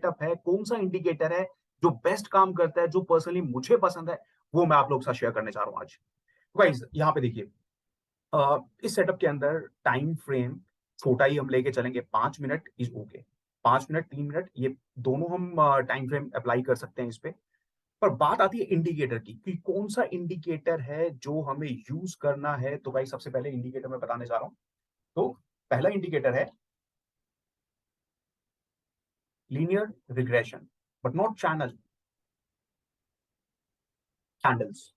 Setup है, कौन सा इंडिकेटर है जो बेस्ट काम करता है, जो पर्सनली मुझे पसंद है, वो मैं आप लोग के साथ शेयर करने जा रहा हूँ आज। तो गाइस यहाँ पे देखिए, इस सेटअप के अंदर टाइम फ्रेम छोटा ही हम लेके चलेंगे, 5 minute is okay. 5 minute, 3 minute, ये दोनों हम टाइम फ्रेम अप्लाई कर सकते हैं इस पे। पर बात आती है इंडिकेटर की कि कौन सा इंडिकेटर है जो हमें यूज करना है। तो भाई सबसे पहले इंडिकेटर मैं बताने जा रहा हूं। तो पहला इंडिकेटर है linear regression, but not channel, candles.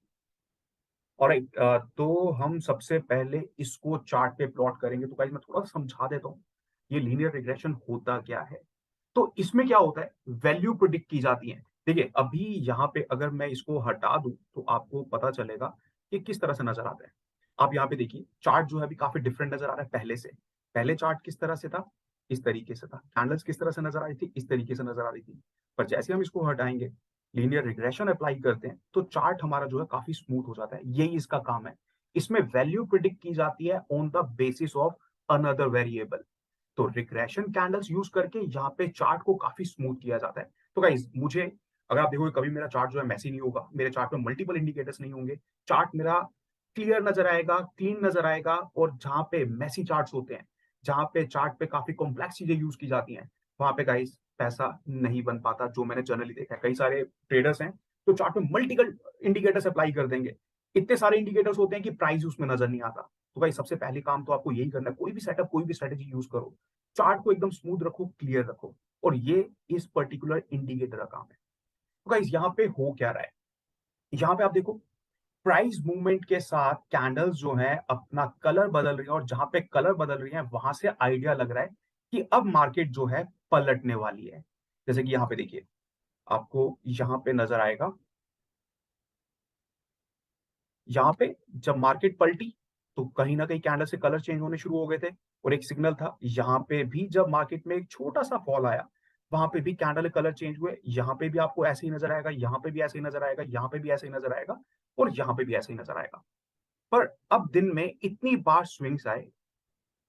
Alright, तो हम सबसे पहले इसको चार्ट पे प्लॉट करेंगे। तो गाइस मैं थोड़ा समझा देता हूँ ये लीनियर रिग्रेशन होता क्या है। तो इसमें क्या होता है, वैल्यू प्रिडिक्ट की जाती है। देखिए अभी यहाँ पे अगर मैं इसको हटा दूं तो आपको पता चलेगा कि किस तरह से नजर आता है। आप यहाँ पे देखिए चार्ट जो है अभी काफी डिफरेंट नजर आ रहा है पहले से। पहले चार्ट किस तरह से था, इस तरीके से था। कैंडल्स किस तरह से नजर आ रही थी, इस तरीके से नजर आ रही थी। पर जैसे हम इसको हटाएंगे, लीनियर रिग्रेशन अप्लाई करते हैं, तो चार्ट हमारा जो है काफी स्मूथ हो जाता है। यही इसका काम है। इसमें वैल्यू प्रिडिक्ट की जाती है on the basis of another variable. तो रिग्रेशन कैंडल्स यूज करके यहाँ पे चार्ट को काफी स्मूथ किया जाता है। तो गाइस मुझे, अगर आप देखोगे कभी मेरा चार्ट जो है मैसी नहीं होगा, मेरे चार्ट में मल्टीपल इंडिकेटर्स नहीं होंगे। चार्ट मेरा क्लियर नजर आएगा, क्लीन नजर आएगा। और जहां पे मैसी चार्ट्स होते हैं, जहां पे चार्ट पे काफी कॉम्प्लेक्स चीजें यूज की जाती हैं, वहां पे गाइस पैसा नहीं बन पाता। जो मैंने जनरली देखा है, कई सारे ट्रेडर्स हैं तो चार्ट में मल्टीपल इंडिकेटर्स अप्लाई कर देंगे। इतने सारे इंडिकेटर्स होते हैं कि प्राइस उसमें नजर नहीं आता। तो भाई सबसे पहले काम तो आपको यही करना है, कोई भी सेटअप, कोई भी स्ट्रेटेजी यूज करो, चार्ट को एकदम स्मूथ रखो, क्लियर रखो। और ये इस पर्टिकुलर इंडिकेटर का काम है। तो गाइस यहाँ पे हो क्या रहा है, यहाँ पे आप देखो प्राइस मूवमेंट के साथ कैंडल्स जो है अपना कलर बदल रही है। और जहां पे कलर बदल रही है वहां से आइडिया लग रहा है कि अब मार्केट जो है पलटने वाली है। जैसे कि यहाँ पे देखिए, आपको यहाँ पे नजर आएगा, यहाँ पे जब मार्केट पलटी तो कहीं ना कहीं कैंडल से कलर चेंज होने शुरू हो गए थे। और एक सिग्नल था यहाँ पे भी, जब मार्केट में एक छोटा सा फॉल आया, वहां पे भी कैंडल कलर चेंज हुए। यहाँ पे भी आपको ऐसे ही नजर आएगा, यहाँ पे भी ऐसे ही नजर आएगा, यहाँ पे भी ऐसे ही नजर आएगा, और यहाँ पे भी ऐसे ही नजर आएगा। पर अब दिन में इतनी बार स्विंग्स आए,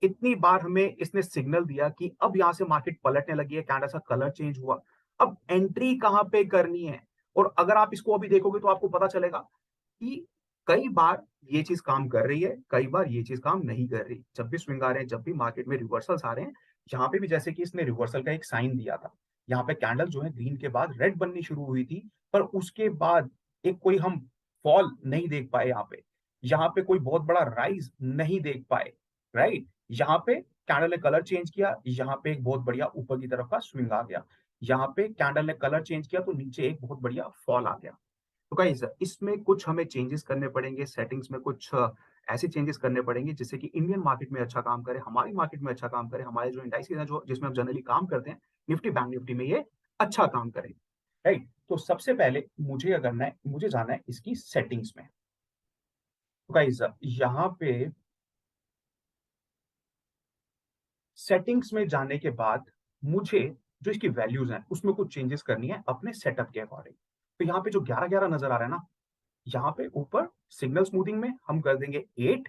इतनी बार हमें इसने सिग्नल दिया कि अब यहां से मार्केट पलटने लगी है, कैंडल का कलर चेंज हुआ। अब एंट्री कहां पे करनी है। और अगर आप इसको अभी देखोगे तो आपको पता चलेगा कि कई बार ये चीज काम कर रही है, कई बार ये चीज काम नहीं कर रही। जब भी स्विंग आ रहे हैं, जब भी मार्केट में रिवर्सल्स आ रहे हैं, यहाँ पे भी जैसे कि इसने रिवर्सल का एक साइन दिया था, यहाँ पे कैंडल जो है ग्रीन के बाद रेड बननी शुरू हुई थी। पर उसके बाद एक कोई हम फॉल नहीं देख पाए यहाँ पे कोई बहुत बड़ा राइज नहीं देख पाए। राइट, यहाँ पे कैंडल ने कलर चेंज किया, यहाँ पे एक बहुत बढ़िया ऊपर की तरफ का स्विंग आ गया। यहाँ पे कैंडल ने कलर चेंज किया तो नीचे एक बहुत बढ़िया फॉल आ गया। तो गाइस इसमें कुछ हमें चेंजेस करने पड़ेंगे, सेटिंग्स में कुछ ऐसे चेंजेस करने पड़ेंगे जिससे कि इंडियन मार्केट में अच्छा काम करे, हमारी मार्केट में अच्छा काम करे, हमारे जो इंडाइसेस हैं जो जिसमें हम जनरली काम करते हैं, निफ्टी बैंक निफ्टी में ये अच्छा काम करे। राइट, तो सबसे पहले मुझे अगर करना है, मुझे जाना है इसकी सेटिंग्स में। तो गाइस यहाँ पे सेटिंग्स में जाने के बाद मुझे जो इसकी वैल्यूज हैं उसमें कुछ चेंजेस करनी है अपने सेटअप के अकॉर्डिंग। तो यहाँ पे जो 11-11 नजर आ रहा है ना, यहाँ पे ऊपर सिग्नल स्मूथिंग में हम कर देंगे 8।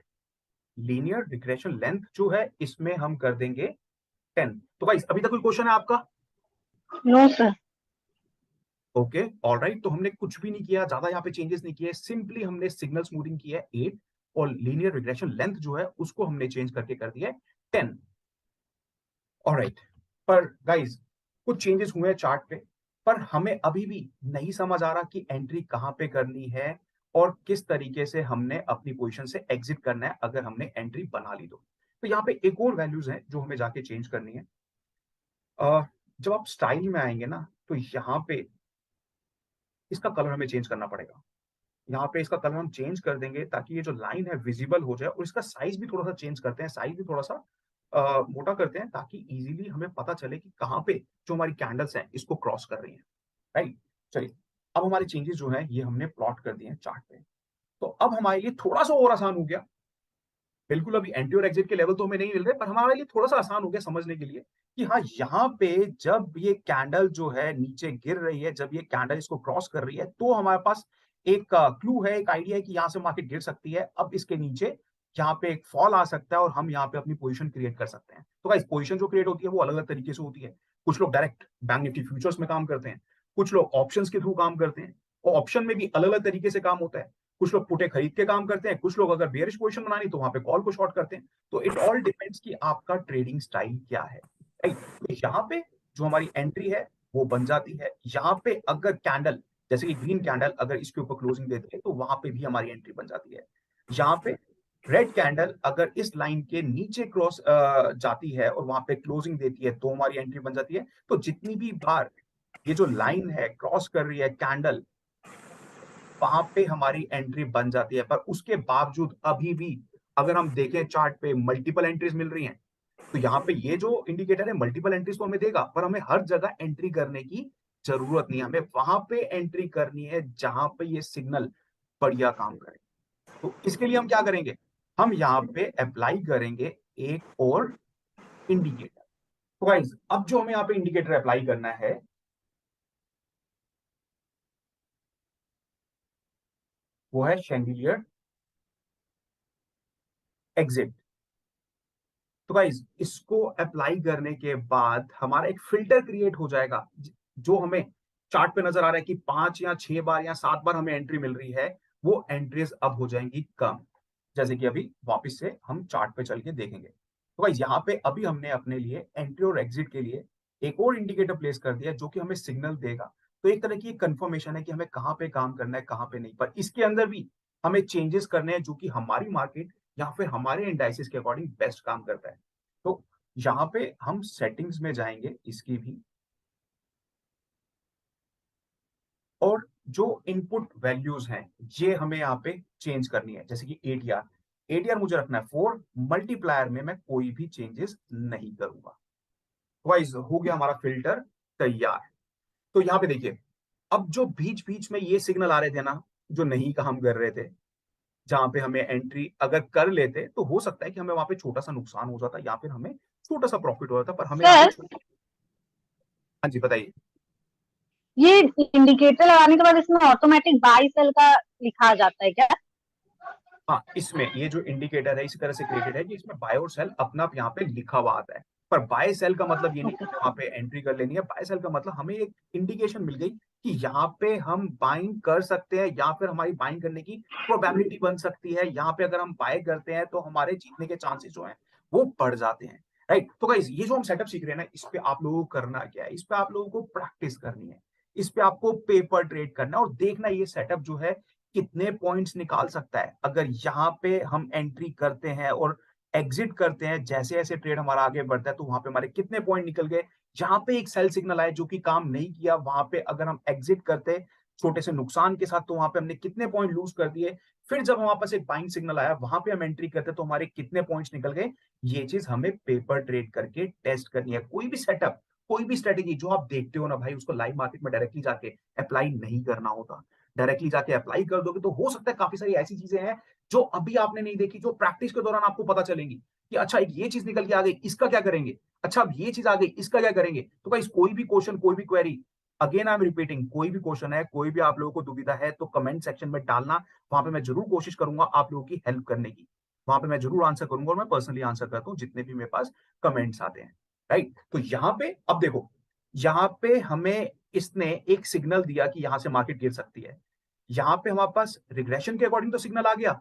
लीनियर रिग्रेशन लेंथ जो है इसमें हम कर देंगे 10। तो गाइस अभी तक कोई क्वेश्चन है आपका? No sir. ओके, ऑलराइट, तो हमने कुछ भी नहीं किया, ज्यादा यहाँ पे चेंजेस नहीं किए, सिंपली हमने सिग्नल स्मूथिंग किया है 8, और लीनियर रिग्रेशन लेंथ जो है उसको हमने चेंज करके कर दिया है 10। ऑलराइट, पर गाइस कुछ चेंजेस हुए हैं चार्ट पे, पर हमें अभी भी नहीं समझ आ रहा कि एंट्री कहां पे करनी है और किस तरीके से हमने अपनी पोजीशन से एग्जिट करना है अगर हमने एंट्री बना ली तो यहाँ पे एक और वैल्यूज हैं जो हमें जाके चेंज करनी है। जब आप स्टाइल में आएंगे ना, तो यहाँ पे इसका कलर हमें चेंज करना पड़ेगा। यहाँ पे इसका कलर हम चेंज कर देंगे ताकि ये जो लाइन है विजिबल हो जाए। और इसका साइज भी थोड़ा सा चेंज करते हैं, साइज भी थोड़ा सा मोटा करते हैं ताकि इजीली हमें पता चले कि कहाँ पे जो हमारी कैंडल्स हैं इसको क्रॉस कर रही हैं। राइट, चलिए, अब हमारे चेंजेस जो है ये हमने प्लॉट कर दिए हैं चार्ट पे। तो अब हमारे लिए थोड़ा सा और आसान हो गया। बिल्कुल अभी एंट्री और एग्जिट के लेवल तो हमें नहीं मिल रहे, पर हमारे लिए थोड़ा सा आसान हो गया समझने के लिए कि हाँ, यहाँ पे जब ये कैंडल जो है नीचे गिर रही है, जब ये कैंडल इसको क्रॉस कर रही है, तो हमारे पास एक क्लू है, एक आइडिया है कि यहाँ से मार्केट गिर सकती है। अब इसके नीचे यहाँ पे एक फॉल आ सकता है और हम यहाँ पे अपनी पोजीशन क्रिएट कर सकते हैं। तो गाइस पोजीशन जो क्रिएट होती है वो अलग अलग तरीके से होती है। कुछ लोग डायरेक्ट बैंक निफ्टी फ्यूचर्स में काम करते हैं, कुछ लोग ऑप्शंस के थ्रू काम करते हैं, और ऑप्शन में भी अलग अलग तरीके से काम होता है। कुछ लोग पुटे खरीद के काम करते हैं, कुछ लोग अगर बेयरिश पोजीशन बनानी तो वहां पे कॉल को शॉर्ट करते हैं। तो इट ऑल डिपेंड्स कि आपका ट्रेडिंग स्टाइल क्या है, राइट। तो यहाँ पे जो हमारी एंट्री है वो बन जाती है। यहाँ पे अगर कैंडल, जैसे कि ग्रीन कैंडल अगर इसके ऊपर क्लोजिंग देती है तो वहां पे भी हमारी एंट्री बन जाती है। यहाँ पे रेड कैंडल अगर इस लाइन के नीचे क्रॉस जाती है और वहां पे क्लोजिंग देती है तो हमारी एंट्री बन जाती है। तो जितनी भी बार ये जो लाइन है क्रॉस कर रही है कैंडल, वहां पे हमारी एंट्री बन जाती है। पर उसके बावजूद अभी भी अगर हम देखें चार्ट पे मल्टीपल एंट्रीज मिल रही हैं, तो यहाँ पे ये जो इंडिकेटर है मल्टीपल एंट्रीज तो हमें देगा, पर हमें हर जगह एंट्री करने की जरूरत नहीं है। हमें वहां पे एंट्री करनी है जहां पे ये सिग्नल बढ़िया काम करे। तो इसके लिए हम क्या करेंगे, हम यहाँ पे अप्लाई करेंगे एक और इंडिकेटर। तो गाइस अब जो हमें यहाँ पे इंडिकेटर अप्लाई करना है वो है शैंडिलियर एग्जिट। तो गाइस इसको अप्लाई करने के बाद हमारा एक फिल्टर क्रिएट हो जाएगा। जो हमें चार्ट पे नजर आ रहा है कि 5 या 6 बार या 7 बार हमें एंट्री मिल रही है, वो एंट्रीज अब हो जाएंगी कम। जैसे कि अभी वापस से हम चार्ट पे चल के देखेंगे। तो गाइस यहाँ पे अभी हमने अपने लिए एंट्री और एग्जिट के लिए एक और इंडिकेटर प्लेस कर दिया जो कि हमें सिग्नल देगा। तो एक तरह की कंफर्मेशन है कि हमें कहाँ पे काम करना है कहाँ पे नहीं। पर इसके अंदर भी हमें चेंजेस करने हैं जो कि हमारी मार्केट या फिर हमारे इंडाइसिस के अकॉर्डिंग बेस्ट काम करता है। तो यहाँ पे हम सेटिंग्स में जाएंगे इसकी भी, और जो इनपुट वैल्यूज हैं ये हमें यहाँ पे चेंज करनी है। जैसे कि एटीआर, एटीआर मुझे रखना है 4, मल्टीप्लायर में मैं कोई भी चेंजेस नहीं करूंगा। वाइज हो गया हमारा फिल्टर तैयार। तो यहाँ पे देखिए, अब जो बीच बीच में ये सिग्नल आ रहे थे ना, जो नहीं काम कर रहे थे, जहां पे हमें एंट्री अगर कर लेते तो हो सकता है कि हमें वहां पे छोटा सा नुकसान हो जाता या फिर हमें छोटा सा प्रॉफिट हो जाता, पर हमें यहाँ पे सर, हाँ जी बताइए। ये इंडिकेटर लगाने के बाद इसमें ऑटोमेटिक बाई सेल का लिखा आ जाता है क्या? हाँ, इसमें ये जो इंडिकेटर है इसी तरह से क्रिएटेड है कि इसमें बाय और सेल अपना आप यहाँ पे लिखा हुआ आता है। पर बाय सेल का मतलब ये नहीं कि ओके। हमें वहां पे एंट्री कर लेनी है। बाय सेल का मतलब हमें एक इंडिकेशन मिल गई कि यहाँ पे हम बाइंग कर सकते हैं या फिर हमारी बाइंग करने की प्रोबेबिलिटी बन सकती है। यहाँ पे अगर हम बाय करते हैं तो हमारे जीतने के चांसेस जो है वो बढ़ जाते हैं, राइट। तो गाइस ये जो हम सेटअप सीख रहे हैं ना, इस पे आप लोगों को करना क्या है, इस पे आप लोगों को प्रैक्टिस करनी है। इस पे आपको पेपर ट्रेड करना है और देखना ये सेटअप जो है कितने पॉइंट्स निकाल सकता है। अगर यहाँ पे हम एंट्री करते हैं और एग्जिट करते हैं, जैसे जैसे ट्रेड हमारा आगे बढ़ता है तो वहां पे हमारे कितने पॉइंट निकल गए। जहां पे एक सेल सिग्नल आया जो कि काम नहीं किया, वहां पे अगर हम एग्जिट करते छोटे से नुकसान के साथ तो वहां पे हमने कितने पॉइंट लूज कर दिए। फिर जब हमारे पास एक बाइंग सिग्नल आया वहां पे हम एंट्री करते तो हमारे कितने पॉइंट्स निकल गए। ये चीज हमें पेपर ट्रेड करके टेस्ट करनी है। कोई भी सेटअप, कोई भी स्ट्रेटेजी जो आप देखते हो ना भाई, उसको लाइव मार्केट में डायरेक्टली जाके अप्लाई नहीं करना होता। डायरेक्टली जाके अप्लाई कर दोगे तो हो सकता है काफी सारी ऐसी चीजें हैं जो अभी आपने नहीं देखी, जो प्रैक्टिस के दौरान आपको पता चलेंगी कि अच्छा एक ये चीज निकल के आ गई, इसका क्या करेंगे। अच्छा अब ये चीज आ गई, इसका क्या करेंगे। तो गाइस कोई भी क्वेश्चन, कोई भी query, again I am repeating, कोई भी क्वेश्चन है, कोई भी आप लोगों को दुविधा है तो कमेंट सेक्शन में डालना। वहां पे मैं जरूर कोशिश करूंगा आप लोगों की हेल्प करने की। वहां पे मैं जरूर आंसर करूंगा और मैं पर्सनली आंसर करता हूँ जितने भी मेरे पास कमेंट्स आते हैं, राइट। तो यहाँ पे अब देखो, यहाँ पे हमें इसने एक सिग्नल दिया कि यहां से मार्केट गिर सकती है। यहाँ पे हमारे पास रिग्रेशन के अकॉर्डिंग तो सिग्नल आ गया,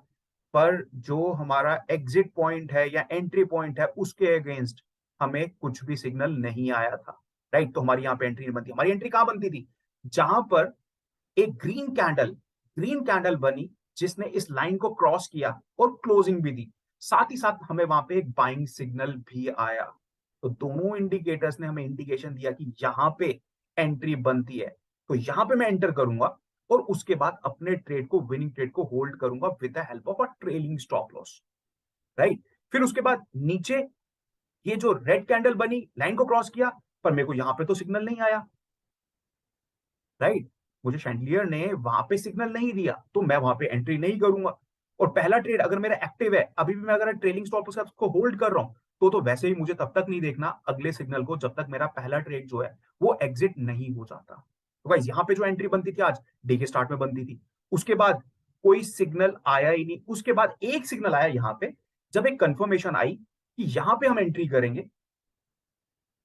पर जो हमारा एग्जिट पॉइंट है या एंट्री पॉइंट है उसके अगेंस्ट हमें कुछ भी सिग्नल नहीं आया था, राइट। तो हमारी यहाँ पे एंट्री नहीं बनती। हमारी एंट्री कहां बनती थी, जहां पर एक ग्रीन कैंडल बनी जिसने इस लाइन को क्रॉस किया और क्लोजिंग भी दी। साथ ही साथ हमें वहां पे एक बाइंग सिग्नल भी आया। तो दोनों इंडिकेटर्स ने हमें इंडिकेशन दिया कि यहां पे एंट्री बनती है। तो यहां पे मैं एंटर करूंगा और उसके बाद अपने ट्रेड को, विनिंग ट्रेड को होल्ड करूंगा with the help of a trailing stop loss, right. फिर उसके बाद नीचे ये जो रेड कैंडल बनी, लाइन को क्रॉस किया, पर मेरे को यहां पे तो सिग्नल नहीं आया, राइट। मुझे शैंडलियर ने वहां पे सिग्नल नहीं दिया तो मैं वहां पे एंट्री नहीं करूंगा। और पहला ट्रेड अगर मेरा एक्टिव है, अभी भी मैं अगर ट्रेलिंग स्टॉप लॉस को होल्ड कर रहा हूं, तो वैसे ही मुझे तब तक नहीं देखना अगले सिग्नल को जब तक मेरा पहला ट्रेड जो है वो एग्जिट नहीं हो जाता। तो गाइस यहाँ पे जो एंट्री बनती थी आज डे के स्टार्ट में बनती थी, उसके बाद कोई सिग्नल आया ही नहीं। उसके बाद एक सिग्नल आया यहाँ पे, जब एक कंफर्मेशन आई कि यहाँ पे हम एंट्री करेंगे,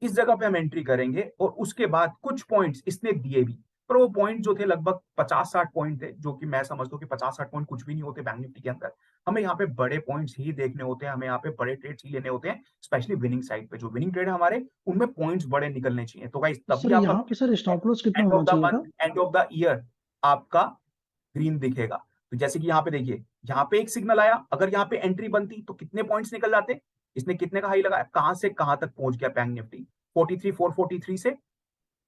इस जगह पे हम एंट्री करेंगे और उसके बाद कुछ पॉइंट्स इसने दिए भी, पर वो पॉइंट जो थे लगभग 50-60 पॉइंट थे, जो कि मैं समझता हूँ कि 50-60 पॉइंट कुछ भी नहीं होते बैंक निफ्टी के अंदर। हमें यहाँ पे बड़े पॉइंट्स ही देखने होते हैं, हमें यहाँ पे बड़े ट्रेड्स ही लेने होते हैं, स्पेशली विनिंग साइड पे। जो विनिंग ट्रेड है हमारे, उनमें पॉइंट्स बड़े निकलने चाहिए। तो गाइस तो तभी सर आपका यहाँ पे सर स्टॉप लॉस कितना एंड होना ऑफ द चाहिए था? Month, end of the year आपका ग्रीन दिखेगा। तो जैसे कि यहाँ पे देखिए, यहाँ पे एक सिग्नल आया, अगर यहाँ पे एंट्री बनती तो कितने पॉइंट्स निकल जाते। इसने कितने का हाई लगाया, कहां से कहां तक पहुंच गया बैंक निफ्टी, 43,443 से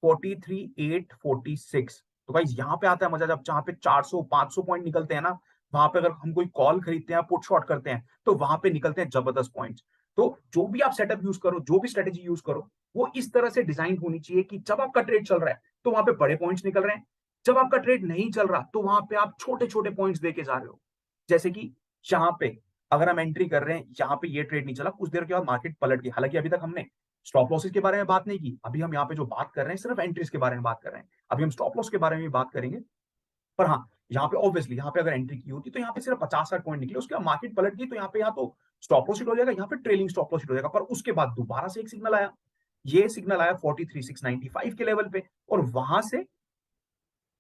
43,846। तो गाइस यहाँ पे आता है मजा, जब जहां पे 400-500 पॉइंट निकलते हैं ना, वहां पे अगर हम कोई कॉल खरीदते हैं, पुट शॉर्ट करते हैं, तो वहां पे निकलते हैं जबरदस्त पॉइंट्स। तो जो भी आप सेटअप यूज करो, जो भी स्ट्रेटेजी यूज करो, वो इस तरह से डिजाइन होनी चाहिए कि जब आपका ट्रेड चल रहा है तो वहां पे बड़े पॉइंट्स निकल रहे हैं, जब आपका ट्रेड नहीं चल रहा तो वहां पे आप छोटे छोटे पॉइंट्स देके जा रहे हो। जैसे कि यहाँ पे अगर हम एंट्री कर रहे हैं, यहाँ पे ये ट्रेड नहीं चला, कुछ देर के बाद मार्केट पलट गई। हालांकि अभी तक हमने स्टॉप लॉसेस के बारे में बात नहीं की, अभी हम यहाँ पे जो बात कर रहे हैं सिर्फ एंट्रीज के बारे में बात कर रहे हैं। अभी हम स्टॉप लॉस के बारे में भी बात करेंगे। पर हाँ, यहाँ पे ऑब्वियसली यहाँ पे अगर एंट्री की होती तो यहाँ पे सिर्फ 50-60 पॉइंट निकले, उसके बाद मार्केट पलट गई, तो यहाँ तो स्टॉप लॉस हिट हो जाएगा, यहाँ पे ट्रेलिंग स्टॉप लॉस हिट हो जाएगा। पर उसके बाद दोबारा से एक सिग्नल आया, ये सिग्नल आया 43,695 के लेवल पे, और वहां से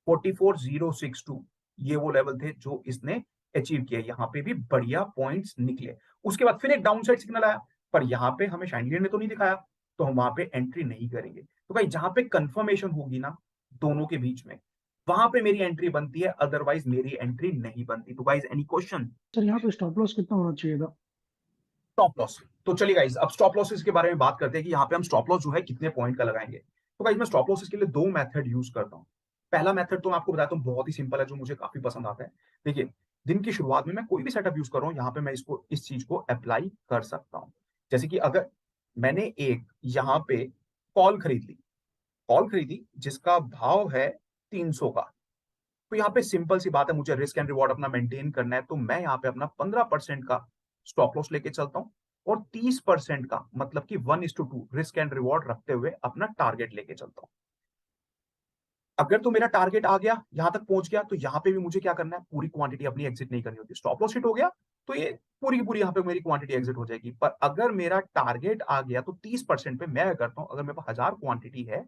44,062, ये वो लेवल थे जो इसने अचीव किया। यहाँ पे भी बढ़िया पॉइंट्स निकले। उसके बाद फिर एक डाउन साइड सिग्नल आया, पर यहाँ पे हमें शाइनलियर ने तो नहीं दिखाया, तो हम वहां पे एंट्री नहीं करेंगे। तो भाई जहां पे कंफर्मेशन होगी ना दोनों के बीच में, वहां पे मेरी एंट्री बनती है, अदरवाइज मेरी एंट्री नहीं बनती। तो गाइज एनी क्वेश्चन? सर यहाँ पे स्टॉप लॉस कितना होना चाहिए था? स्टॉप लॉस, तो चलिए गाइज अब स्टॉप लॉसेस के बारे में बात करते हैं कि यहाँ पे हम स्टॉप लॉस जो है कितने पॉइंट का लगाएंगे। तो गाइज मैं स्टॉप लॉसेस के लिए दो मेथड यूज करता हूँ। पहला मेथड तो मैं आपको बताता हूँ, बहुत ही सिंपल है, जो मुझे काफी पसंद आता है। देखिए, दिन की शुरुआत में मैं कोई भी सेटअप यूज कर रहा हूँ, यहाँ पे मैं इसको इस चीज को अप्लाई कर सकता हूँ। जैसे कि अगर मैंने एक यहाँ पे कॉल खरीद ली, कॉल खरीदी जिसका भाव है 300 का, तो यहाँ पे सिंपल सी बात है, मुझे रिस्क एंड रिवॉर्ड अपना मेंटेन करना है, तो मैं यहाँ पे अपना 15% का स्टॉप लॉस लेके चलता हूँ, और 30% का मतलब कि 1:2 रिस्क एंड रिवॉर्ड रखते हुए अपना टारगेट लेके चलता हूँ। अगर तो मेरा टारगेट आ गया, यहां तक पहुंच गया, तो यहाँ पे भी मुझे क्या करना है, पूरी क्वांटिटी अपनी एग्जिट नहीं करनी होती। स्टॉप लॉस हिट हो गया तो ये पूरी की पूरी यहाँ पे मेरी क्वांटिटी एग्जिट हो जाएगी। पर अगर मेरा टारगेट आ गया तो 30% पे मैं करता हूँ, अगर मेरे पास 1000 क्वांटिटी है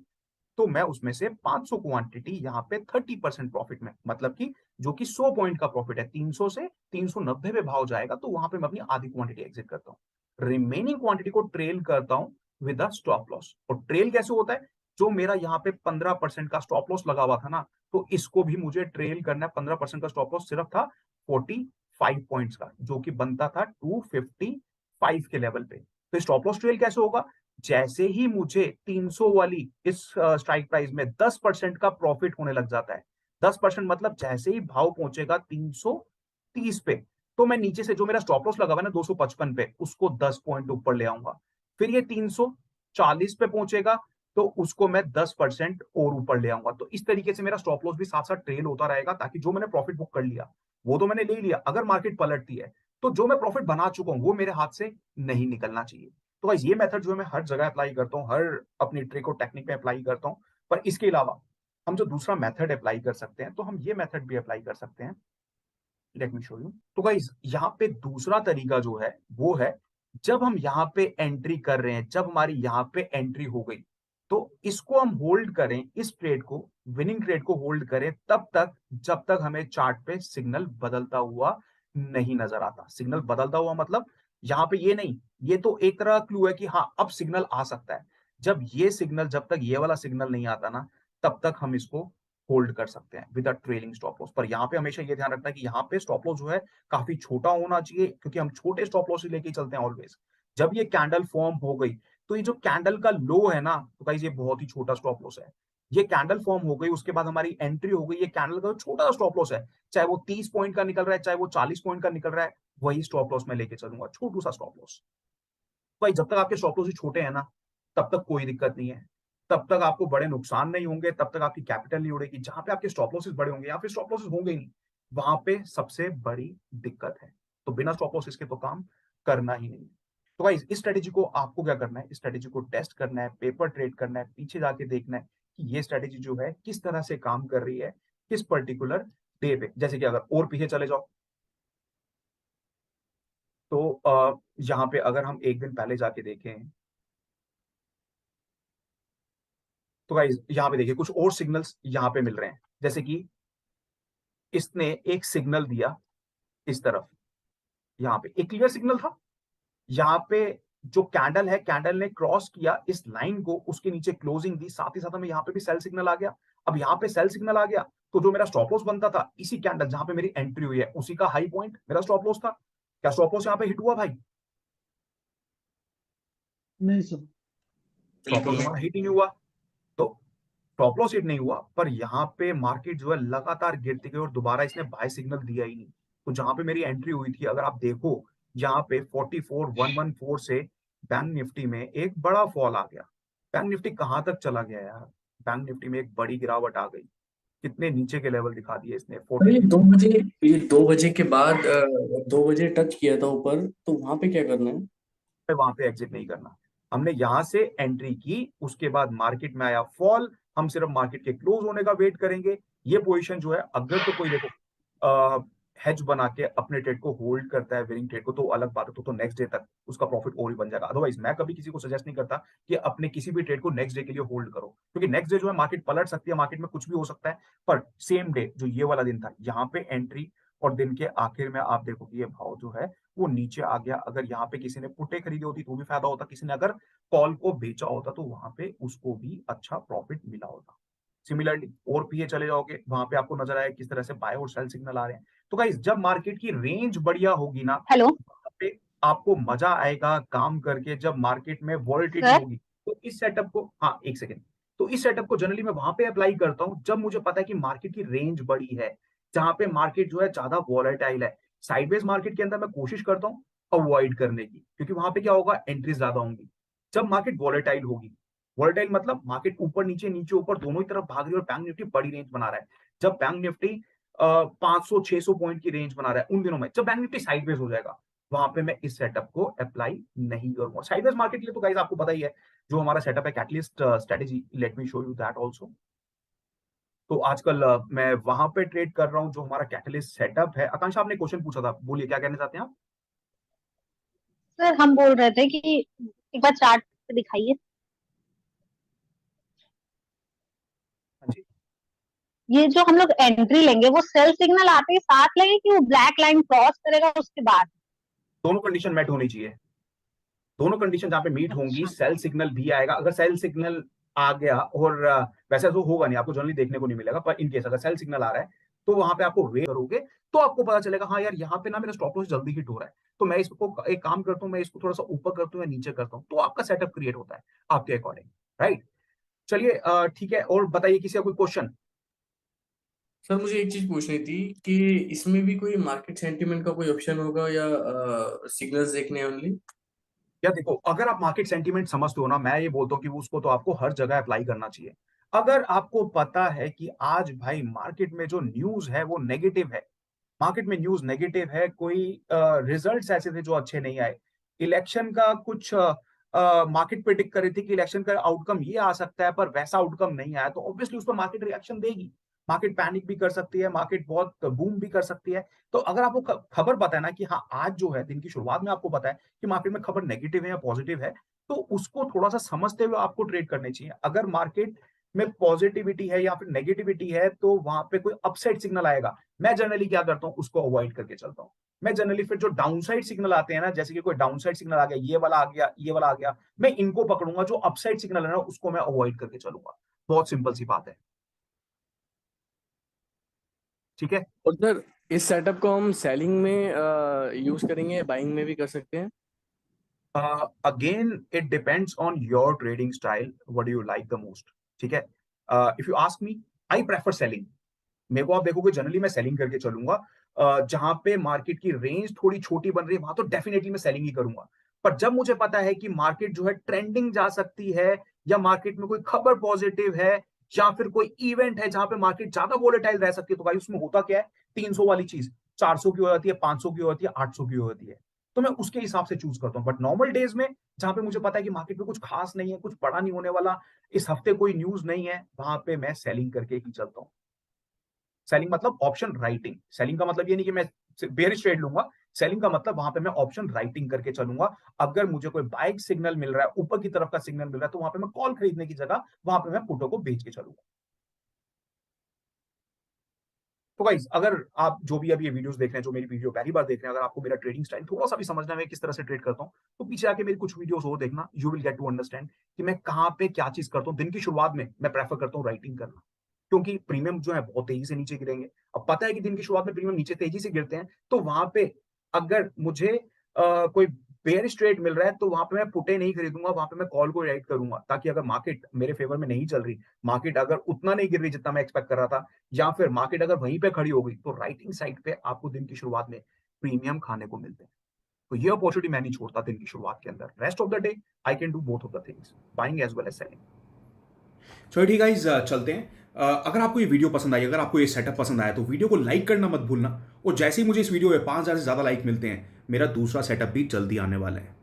तो मैं उसमें से 500 क्वांटिटी यहाँ पे 30% प्रॉफिट में, मतलब कि जो कि 100 पॉइंट का प्रॉफिट है, 300 से 390 पे भाव जाएगा, तो वहां पे मैं अपनी आधी क्वांटिटी एग्जिट करता हूँ, रिमेनिंग क्वांटिटी को ट्रेल करता हूँ विद अ स्टॉप लॉस। और ट्रेल कैसे होता है, जो मेरा यहाँ पे 15% का स्टॉप लॉस लगा हुआ था ना, तो इसको भी मुझे ट्रेल करना है। 15% का स्टॉप लॉस सिर्फ था 45 पॉइंट्स का, जो कि बनता था 255 के लेवल पे। तो स्टॉप लॉस ट्रेल कैसे होगा, जैसे ही मुझे 300 वाली इस स्ट्राइक प्राइस में 10% का प्रॉफिट होने लग जाता है, 10% मतलब जैसे ही भाव पहुंचेगा 330 पे, तो मैं नीचे से जो मेरा स्टॉप लॉस लगा हुआ है ना 255 पे, उसको 10 पॉइंट ऊपर ले आऊंगा। फिर ये 340 पे पहुंचेगा, तो उसको मैं 10% और ऊपर ले आऊंगा। तो इस तरीके से मेरा स्टॉप लॉस भी साथ साथ ट्रेल होता रहेगा, ताकि जो मैंने प्रॉफिट बुक कर लिया वो तो मैंने ले लिया, अगर मार्केट पलटती है तो जो मैं प्रॉफिट बना चुका हूं वो मेरे हाथ से नहीं निकलना चाहिए। तो गाइस ये मेथड जो है मैं हर जगह अप्लाई करता हूँ, हर अपनी ट्रिक और टेक्निक में अप्लाई करता हूँ। पर इसके अलावा हम जो दूसरा मेथड अप्लाई कर सकते हैं, तो हम ये मेथड भी अप्लाई कर सकते हैं। Let me show you. तो गाइस यहाँ पे दूसरा तरीका जो है वो है, जब हम यहाँ पे एंट्री कर रहे हैं, जब हमारी यहाँ पे एंट्री हो गई, तो इसको हम होल्ड करें, इस ट्रेड को, विनिंग ट्रेड को होल्ड करें तब तक जब तक हमें चार्ट पे सिग्नल बदलता हुआ नहीं नजर आता। सिग्नल बदलता हुआ मतलब यहाँ पे ये नहीं, ये तो एक तरह क्लू है कि हाँ अब सिग्नल आ सकता है। जब ये सिग्नल, जब तक ये वाला सिग्नल नहीं आता ना, तब तक हम इसको होल्ड कर सकते हैं with a trailing stop loss. पर यहाँ पे हमेशा ये ध्यान रखना है कि यहाँ पे स्टॉप लॉस जो है काफी छोटा होना चाहिए, क्योंकि हम छोटे स्टॉप लॉस लेके चलते हैं ऑलवेज। जब ये कैंडल फॉर्म हो गई, तो ये जो कैंडल का लो है ना, तो गाइस ये बहुत ही छोटा स्टॉप लॉस है। ये कैंडल फॉर्म हो गई, उसके बाद हमारी एंट्री हो गई, ये कैंडल का छोटा स्टॉप लॉस है, चाहे वो 30 पॉइंट का निकल रहा है, चाहे वो 40 पॉइंट का निकल रहा है, वही स्टॉप लॉस मैं लेके चलूंगा, छोटू सा स्टॉप लॉस। भाई जब तक आपके स्टॉप लॉस छोटे हैं ना, तब तक कोई दिक्कत नहीं है, तब तक आपको बड़े नुकसान नहीं होंगे, तब तक आपकी कैपिटल नहीं उड़ेगी। जहां पे आपके स्टॉप लॉसेस बड़े होंगे या फिर स्टॉप लॉसेस होंगे ही नहीं, वहां पे सबसे बड़ी दिक्कत है। तो बिना स्टॉप लॉसेस के तो काम करना ही नहीं। तो भाई इस स्ट्रेटेजी को आपको क्या करना है, इस स्ट्रेटेजी को टेस्ट करना है, पेपर ट्रेड करना है, पीछे जाके देखना है कि ये स्ट्रेटेजी जो है किस तरह से काम कर रही है, किस पर्टिकुलर डे पे। जैसे कि अगर और पीछे चले जाओ, तो यहाँ पे अगर हम एक दिन पहले जाके देखें, तो गाइस यहाँ पे देखिए कुछ और सिग्नल्स यहाँ पे मिल रहे हैं, जैसे कि इसने एक सिग्नल दिया इस तरफ, यहाँ पे एक क्लियर सिग्नल था, यहाँ पे जो कैंडल है, कैंडल ने क्रॉस किया इस लाइन को, उसके नीचे क्लोजिंग दी, साथ ही साथ हमें यहाँ पे भी सेल सिग्नल आ गया। अब यहाँ पे सेल सिग्नल आ गया तो जो मेरा स्टॉप लॉस बनता था, इसी कैंडल जहां पे मेरी एंट्री हुई है उसी का हाई पॉइंट मेरा स्टॉप लॉस था। क्या स्टॉप लॉस यहाँ पे हिट हुआ भाई? नहीं सर। स्टॉप लॉस हमारा हिट ही नहीं हुआ। तो स्टॉप लॉस हिट नहीं हुआ, पर यहाँ पे मार्केट जो है लगातार गिरती गई और दोबारा इसने बाय सिग्नल दिया ही नहीं। तो जहां पे मेरी एंट्री हुई थी, अगर आप देखो यहाँ पे 44,114 से बैंक निफ्टी में एक बड़ा फॉल आ गया। बैंक निफ्टी कहां तक चला गया यार? बैंक निफ्टी में एक बड़ी गिरावट आ गई, कितने नीचे के लेवल दिखा दिए इसने, अरे 43। 2 बजे, ये 2 बजे के बाद 2 बजे टच किया था ऊपर, तो वहां पे क्या करना है? वहां पे एग्जिट नहीं करना। हमने यहां से एंट्री की, उसके बाद मार्केट में आया फॉल, हम सिर्फ मार्केट के क्लोज होने का वेट करेंगे। ये पोजीशन जो है, अगर तो कोई देखो हेज बना के अपने ट्रेड को होल्ड करता है, विनिंग ट्रेड को, तो अलग बात है, तो नेक्स्ट डे तक उसका प्रॉफिट और ही बन जाएगा। अदरवाइज मैं कभी किसी को सजेस्ट नहीं करता कि अपने किसी भी ट्रेड को नेक्स्ट डे के लिए होल्ड करो, क्योंकि नेक्स्ट डे जो है मार्केट पलट सकती है, मार्केट में कुछ भी हो सकता है। पर सेम डे जो ये वाला दिन था, यहाँ पे एंट्री और दिन के आखिर में आप देखो कि ये भाव जो है वो नीचे आ गया। अगर यहाँ पे किसी ने पुटे खरीदी होती तो भी फायदा होता, किसी ने अगर कॉल को बेचा होता तो वहां पे उसको भी अच्छा प्रॉफिट मिला होता। सिमिलरली और पीछे चले जाओगे, वहां पे आपको नजर आया किस तरह से बाय और सेल सिग्नल आ रहे हैं। तो गाइस जब मार्केट की रेंज बढ़िया होगी ना, हेलो वहां पे आपको मजा आएगा काम करके। जब मार्केट में वॉलिटिलिटी सर। होगी तो इस सेटअप को, हाँ एक सेकेंड, तो इस सेटअप को जनरली मैं वहां पे अप्लाई करता हूं जब मुझे पता है कि मार्केट की रेंज बड़ी है, जहां पे मार्केट जो है ज्यादा वॉलेटाइल है। साइडवेज मार्केट के अंदर मैं कोशिश करता हूँ अवॉइड करने की, क्योंकि वहां पे क्या होगा, एंट्रीज ज्यादा होंगी। जब मार्केट वॉलेटाइल होगी, वॉलेटाइल मतलब मार्केट ऊपर नीचे नीचे ऊपर दोनों ही तरफ भाग रही है और बैंक निफ्टी बड़ी रेंज बना रहा है। जब बैंक निफ्टी 500-600 पॉइंट की रेंज बना रहा है, उन दिनों में जब बैंक निफ्टी साइडवेज हो जाएगा, वहां पे मैं इस सेटअप को अप्लाई नहीं करूंगा। साइडवेज मार्केट के लिए तो गाइस आपको पता ही है जो हमारा सेटअप है, catalyst strategy, let me show you that also. तो आजकल मैं वहां पे ट्रेड कर रहा हूं जो हमारा कैटलिस्ट सेटअप है। आकांक्षा आपने क्वेश्चन पूछा था, बोलिए क्या कहना चाहते हैं आप? सर हम बोल रहे थे कि एक बार चार्ट पे दिखाइए। हाँ जी। ये जो हम लोग एंट्री लेंगे वो सेल सिग्नल आते ही साथ लेंगे कि वो ब्लैक लाइन क्रॉस करेगा उसके बाद? दोनों कंडीशन मेट होनी चाहिए। दोनों कंडीशन जहां पे मीट होंगी, अच्छा। सेल सिग्नल भी आएगा। अगर सेल सिग्नल आ गया, और वैसे तो होगा नहीं, आपको जनरली देखने को नहीं मिलेगा, पर इनकेस अगर सेल सिग्नल आ रहा है तो वहां पे आपको वेट करोगे तो आपको पता चलेगा हाँ यार यहाँ पे ना मेरा स्टॉप लॉस जल्दी हिट हो रहा है, तो मैं इसको एक काम करता हूँ, मैं इसको थोड़ा सा ऊपर करता हूँ या नीचे करता हूँ, तो आपका सेटअप क्रिएट होता है आपके अकॉर्डिंग, राइट। चलिए ठीक है, और बताइए किसी का कोई क्वेश्चन? सर मुझे एक चीज पूछनी थी कि इसमें भी कोई मार्केट सेंटीमेंट का कोई ऑप्शन होगा या सिग्नल्स देखने हैं ओनली? या देखो, अगर आप मार्केट सेंटीमेंट समझते हो ना, मैं ये बोलता हूँ कि उसको तो आपको हर जगह अप्लाई करना चाहिए। अगर आपको पता है कि आज भाई मार्केट में जो न्यूज है वो नेगेटिव है, मार्केट में न्यूज नेगेटिव है, कोई रिजल्ट्स ऐसे थे जो अच्छे नहीं आए, इलेक्शन का कुछ मार्केट प्रेडिक्ट कर रही थी कि इलेक्शन का आउटकम ये आ सकता है, पर वैसा आउटकम नहीं आया, तो ऑब्वियसली उस पर मार्केट रिएक्शन देगी। मार्केट पैनिक भी कर सकती है, मार्केट बहुत बूम भी कर सकती है। तो अगर आपको खबर पता है ना कि हाँ आज जो है दिन की शुरुआत में आपको पता है कि मार्केट में खबर नेगेटिव है या पॉजिटिव है, तो उसको थोड़ा सा समझते हुए आपको ट्रेड करने चाहिए। अगर मार्केट में पॉजिटिविटी है या फिर नेगेटिविटी है, तो वहां पे कोई अपसाइड सिग्नल आएगा, मैं जनरली क्या करता हूँ उसको अवॉइड करके चलता हूँ। मैं जनरली फिर जो डाउनसाइड सिग्नल आते हैं ना, जैसे कि कोई डाउनसाइड सिग्नल आ गया, ये वाला आ गया, ये वाला आ गया, मैं इनको पकड़ूंगा। जो अपसाइड सिग्नल है ना उसको मैं अवॉइड करके चलूंगा। बहुत सिंपल सी बात है, ठीक है। और सर इस सेटअप को हम सेलिंग में यूज करेंगे, बाइंग में भी कर सकते हैं? Again it depends on your trading style, what do you like the most, ठीक है। If you ask me, I prefer selling. मेरे को आप देखोगे जनरली मैं सेलिंग करके चलूंगा। जहां पे मार्केट की रेंज थोड़ी छोटी बन रही है वहां तो डेफिनेटली मैं सेलिंग ही करूंगा। पर जब मुझे पता है कि मार्केट जो है ट्रेंडिंग जा सकती है, या मार्केट में कोई खबर पॉजिटिव है, या फिर कोई इवेंट है जहां पे मार्केट ज्यादा वोलेटाइल रह सकती है, तो भाई उसमें होता क्या है, 300 वाली चीज 400 की हो जाती है, 500 की हो जाती है, 800 की हो जाती है। तो मैं उसके हिसाब से चूज करता हूँ। बट नॉर्मल डेज में जहां पे मुझे पता है कि मार्केट में कुछ खास नहीं है, कुछ बड़ा नहीं होने वाला, इस हफ्ते कोई न्यूज नहीं है, वहां पे मैं सेलिंग करके ही चलता हूँ। सेलिंग मतलब ऑप्शन राइटिंग। सेलिंग का मतलब ये नहीं कि मैं बेयरिश ट्रेड लूंगा। सेलिंग का मतलब वहां पे मैं ऑप्शन राइटिंग करके चलूंगा। अगर मुझे कोई बाइक सिग्नल मिल रहा है, ऊपर की तरफ का सिग्नल मिल रहा है, तो वहां पे मैं कॉल खरीदने की जगह वहां पे मैं पुटों को बेच के चलूंगा। तो गाइस, अगर आप जो भी अभी ये वीडियोस देख रहे हैं, जो मेरी वीडियो पहली बार देख रहे हैं, अगर आपको मेरा ट्रेडिंग स्टाइल थोड़ा सा भी समझना है मैं किस तरह से ट्रेड करता हूं, तो पीछे आके मेरी कुछ वीडियोस और देखना। You will get to understand कि मैं कहां पे क्या चीज करता हूं। दिन की शुरुआत में मैं प्रेफर करता हूं राइटिंग करना, क्योंकि प्रीमियम जो है बहुत तेजी से नीचे गिरेंगे। अब पता है कि दिन की शुरुआत में प्रीमियम नीचे तेजी से गिरते हैं, तो वहां पे अगर मुझे कोई बेयरिश ट्रेड मिल रहा है, तो वहां पे मैं पुटे नहीं खरीदूंगा, वहां पे मैं कॉल को राइट करूंगा, ताकि अगर मार्केट मेरे फेवर में नहीं चल रही, मार्केट अगर उतना नहीं गिर रही जितना मैं एक्सपेक्ट कर रहा था, या फिर मार्केट अगर वहीं पे खड़ी हो गई, तो राइटिंग साइड पे आपको दिन की शुरुआत में प्रीमियम खाने को मिलते हैं। तो ये अपॉर्चुनिटी मैं नहीं छोड़ता दिन की शुरुआत के अंदर। Rest of the day I can do both of the things, buying as well as selling. चलो ठीक गाइस, चलते हैं। अगर आपको ये वीडियो पसंद आई, अगर आपको ये सेटअप पसंद आया, तो वीडियो को लाइक करना मत भूलना। और जैसे ही मुझे इस वीडियो में 5,000 से ज़्यादा लाइक मिलते हैं, मेरा दूसरा सेटअप भी जल्दी आने वाला है।